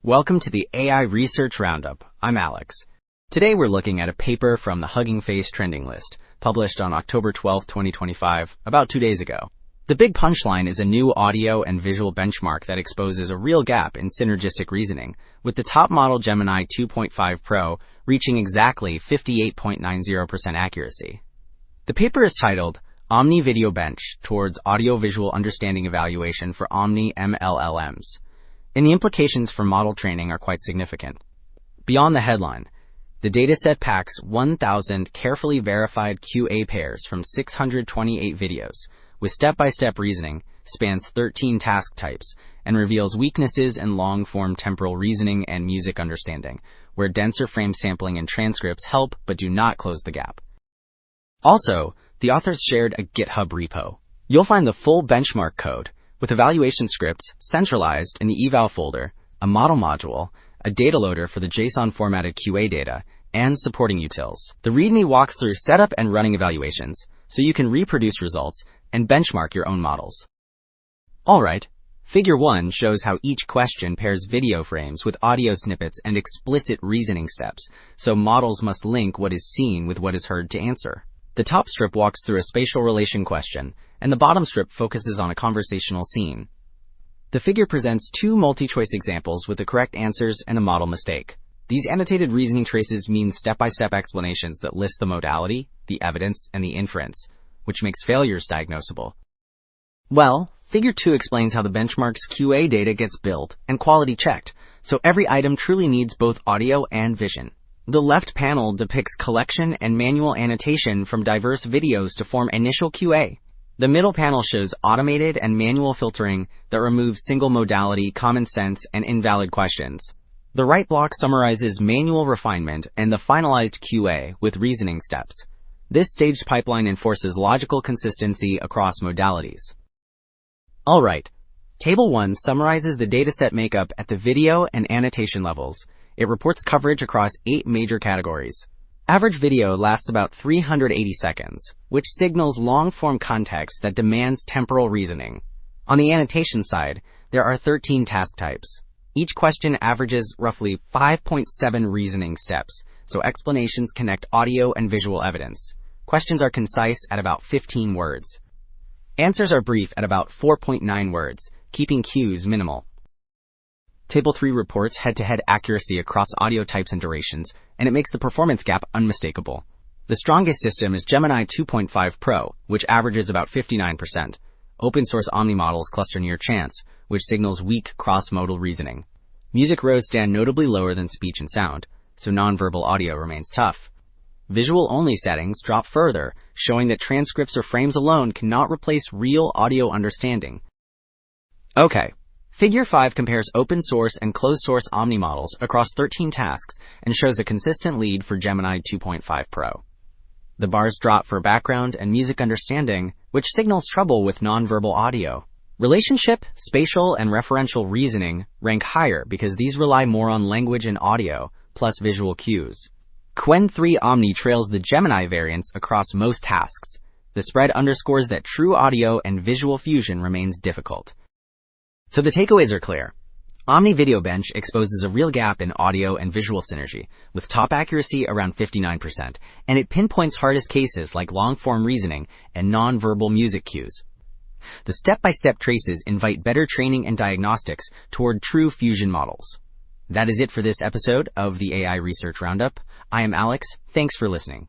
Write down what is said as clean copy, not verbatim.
Welcome to the AI Research Roundup. I'm Alex. Today we're looking at a paper from the Hugging Face trending list, published on October 12, 2025, about 2 days ago. The big punchline is a new audio and visual benchmark that exposes a real gap in synergistic reasoning, with the top model Gemini 2.5 Pro reaching exactly 58.90% accuracy. The paper is titled OmniVideoBench Towards Audio-Visual Understanding Evaluation for Omni MLLMs. And the implications for model training are quite significant. Beyond the headline, the dataset packs 1,000 carefully verified QA pairs from 628 videos, with step-by-step reasoning, spans 13 task types, and reveals weaknesses in long-form temporal reasoning and music understanding, where denser frame sampling and transcripts help but do not close the gap. Also, the authors shared a GitHub repo. You'll find the full benchmark code, with evaluation scripts centralized in the eval folder, a model module, a data loader for the JSON-formatted QA data, and supporting utils. The README walks through setup and running evaluations, so you can reproduce results and benchmark your own models. Alright, Figure 1 shows how each question pairs video frames with audio snippets and explicit reasoning steps, so models must link what is seen with what is heard to answer. The top strip walks through a spatial relation question, and the bottom strip focuses on a conversational scene. The figure presents two multi-choice examples with the correct answers and a model mistake. These annotated reasoning traces mean step-by-step explanations that list the modality, the evidence, and the inference, which makes failures diagnosable. Well, Figure 2 explains how the benchmark's QA data gets built and quality checked, so every item truly needs both audio and vision. The left panel depicts collection and manual annotation from diverse videos to form initial QA. The middle panel shows automated and manual filtering that removes single modality, common sense, and invalid questions. The right block summarizes manual refinement and the finalized QA with reasoning steps. This staged pipeline enforces logical consistency across modalities. Alright, Table 1 summarizes the dataset makeup at the video and annotation levels. It reports coverage across 8 major categories. Average video lasts about 380 seconds, which signals long-form context that demands temporal reasoning. On the annotation side, there are 13 task types. Each question averages roughly 5.7 reasoning steps, so explanations connect audio and visual evidence. Questions are concise at about 15 words. Answers are brief at about 4.9 words, keeping cues minimal. Table 3 reports head-to-head accuracy across audio types and durations, and it makes the performance gap unmistakable. The strongest system is Gemini 2.5 Pro, which averages about 59%. Open-source Omni models cluster near chance, which signals weak cross-modal reasoning. Music rows stand notably lower than speech and sound, so nonverbal audio remains tough. Visual-only settings drop further, showing that transcripts or frames alone cannot replace real audio understanding. Okay. Figure 5 compares open-source and closed-source Omni models across 13 tasks and shows a consistent lead for Gemini 2.5 Pro. The bars drop for background and music understanding, which signals trouble with nonverbal audio. Relationship, spatial, and referential reasoning rank higher because these rely more on language and audio, plus visual cues. Qwen 3 Omni trails the Gemini variants across most tasks. The spread underscores that true audio and visual fusion remains difficult. So the takeaways are clear. OmniVideoBench exposes a real gap in audio and visual synergy, with top accuracy around 59%, and it pinpoints hardest cases like long-form reasoning and non-verbal music cues. The step-by-step traces invite better training and diagnostics toward true fusion models. That is it for this episode of the AI Research Roundup. I am Alex. Thanks for listening.